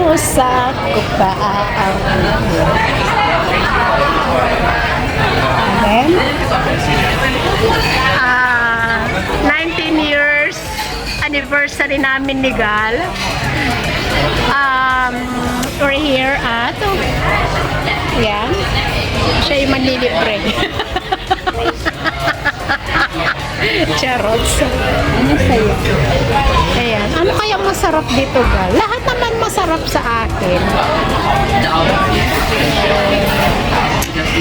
pusa ko pa ang and then 19 years anniversary namin ni Gal. We're here at yan, siya yung manlilibre. Charots. Ano sa'yo? Ayan. Ano kaya masarap dito, Gal? Lahat naman masarap sa akin.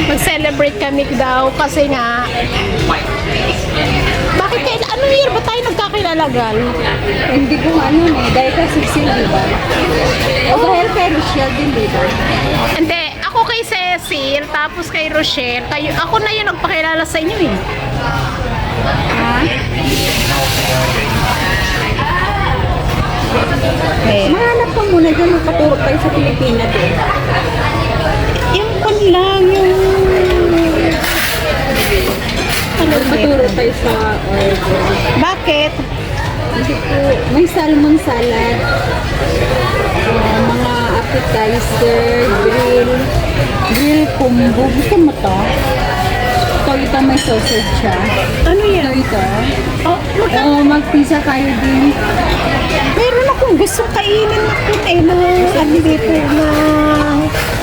Mag-celebrate kami daw kasi nga bakit kayo, ano year ba tayo nagkakilala, Gal? Hindi ko ano eh, dahil ka Cecil, diba? O dahil kay Rochelle din, diba? Hindi, ako kay Cecil, tapos kay Rochelle, kayo, ako na yung nagpakilala sa inyo eh. Ha? Okay. Mahanap ka muna dyan, magpaturo tayo sa Pilipinas eh. Yung pan lang, yung ano Magpaturo tayo sa order. bakit? Kasi po, may salmon salad, mga appetizer, grill combo. Gusto mo to? Ito may sausage siya. Ano yan? Ito. Oh, Oo, mag-pizza kayo din. meron akong gusto kainin na po eh, na ano dito na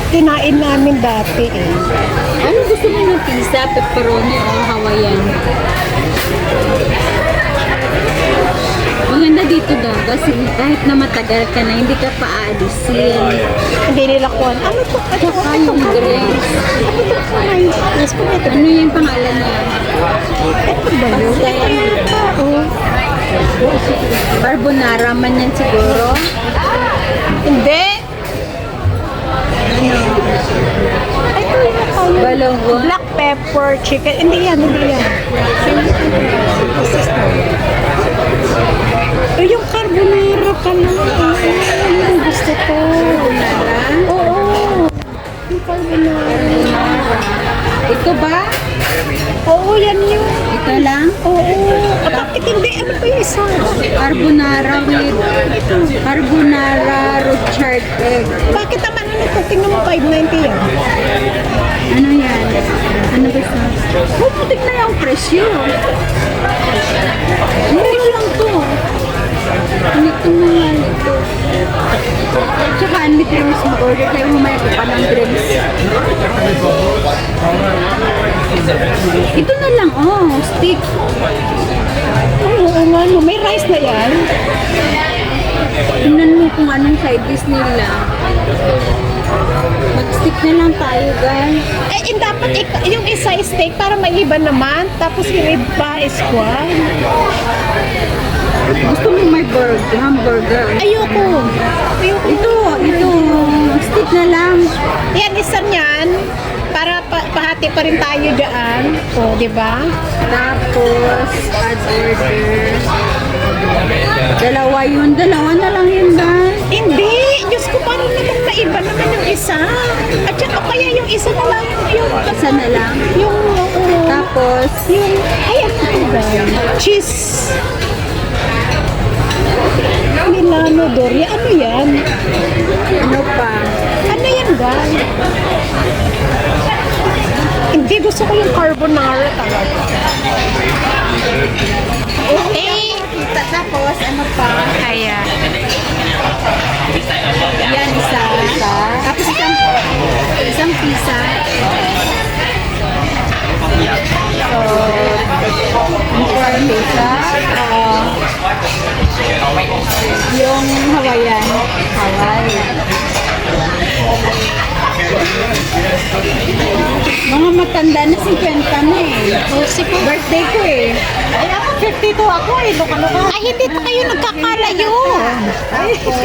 kinain namin dati eh. Ano gusto mo ng pizza? Pepperoni o Hawaiian? Maganda dito daw kasi kahit na matagal ka na, hindi ka pa aalisin. Hindi nila kuhan. Ano to? Tsaka yung drinks. Ano to? Yes, po ito. Ano yung pangalan niya? Ito ba yun? Ito yata. Oh. Carbonara man yan siguro. Hindi. Ano? Ito yung tayo. Balongo. Black pepper chicken. Hindi yan, hindi yan. Yung carbonara ka lang. Yung gusto ko. Carbonara? Oo. Yung carbonara. Ito ba? Oo, yan yun. Ito lang? Oo. Bakit hindi? Ano ba yung isa? Carbonara with carbonara Rochard egg. Bakit naman ano to? Tingnan mo 590 yan. Ano yan? Ano ba ito? Pumutik na yung presyo. Mura lang to. Ito na yan ito. Tsaka unlit drinks mag-order kayo, humaya ko pa ng drinks. Ito na lang, oh, stick. Oo nga, no. May rice na yan. Tingnan mo kung anong side dish nila. Mag-stick na lang tayo, guys. Eh, dapat yung isa steak para may iba naman. Tapos yung iba squad. Gusto mo may burger, hamburger. Ayoko. Ito, stick na lang. Yan, isa niyan. Para pahati pa rin tayo dyan. O, di ba? Tapos, add order. Dalawa na lang yun, guys. Hindi. Diyos ko, parang naman maiba naman yung isa. At saka kaya yung isa na lang yung Isa na lang. yung Tapos, yung ayan ito ba? Cheese. Milano Doria. Ano yan? ano pa? Ano yan, guys? Hindi, gusto ko yung carbonara talaga. Eh, Tapos, ano pa? ayan. Yan, isa. Tapos, isang pizza. So, yung pizza. Yung Hawaiian. Mga matanda na 50 na eh. Birthday ko eh. Ay, ako 52 ako eh. Luka-luka. Ay, hindi kayo nagkakalayo. Tapos,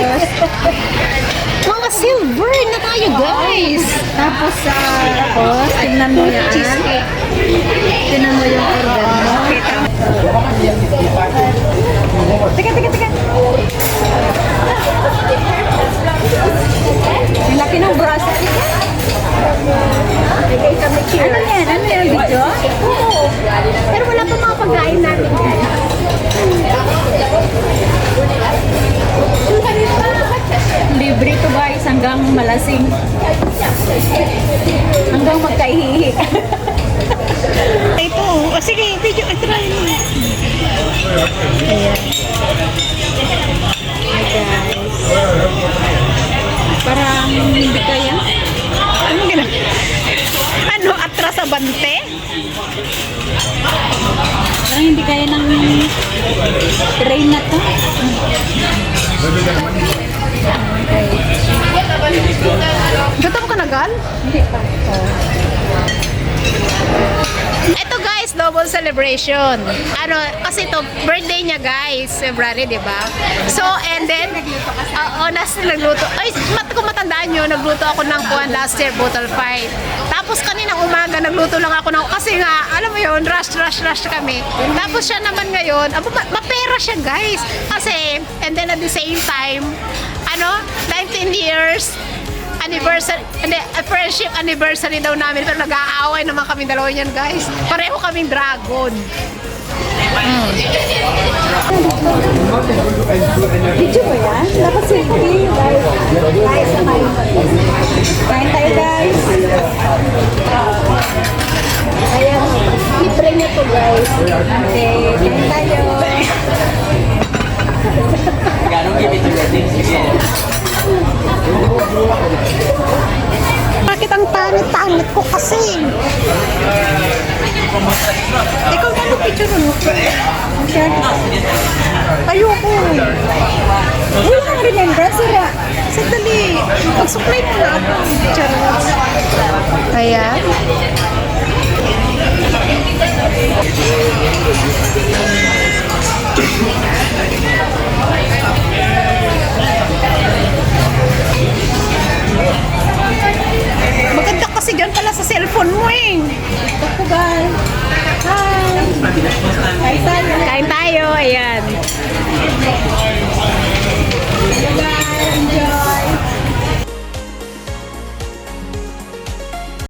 Mga silver na tayo, guys. tapos tingnan mo yan. Cheesecake. Tingnan mo yung order mo. Teka. Ang laki ng braso. Bigay kami cheers. Ano yan? Ano yan, video? Oo. Pero wala pa mga pagkain natin. Libre to guys. Ayan. Parang hindi kaya. Ano gina? Ano, atras sa bante? Parang hindi kaya ng train na to. Gutom ka na, Gal? Hindi pa. Ito guys, double celebration. Ano, kasi ito, birthday niya guys, February, di ba? So, and then, nagluto. Ay, kung matandaan nyo, nagluto ako ng kuwan last year, bottle fight. Tapos kaninang umaga, nagluto lang ako ng, kasi nga, alam mo yun, rush kami. Tapos siya naman ngayon, mapera siya guys. Kasi, and then at the same time, 19 years, anniversary, friendship anniversary daw namin, pero nag-aaway naman kami dalawa niyan guys. Pareho kaming dragon. Video ba yan? Dapat selfie, guys. Guys, kain tayo, guys. Ayan, libre niya to, guys. Okay, kain tayo. Bakit ang tanit-tanit ko kasi? Ikaw na yung picture mo. Ayoko. Wala kang remembrance, sira. Sandali. Mag-supply mo na ako. Picture mo. Ayan. Maganda kasi dyan pala sa cellphone mo eh. Ako, guys. Hi. Kain tayo. Kain tayo. Ayan. Guys, enjoy.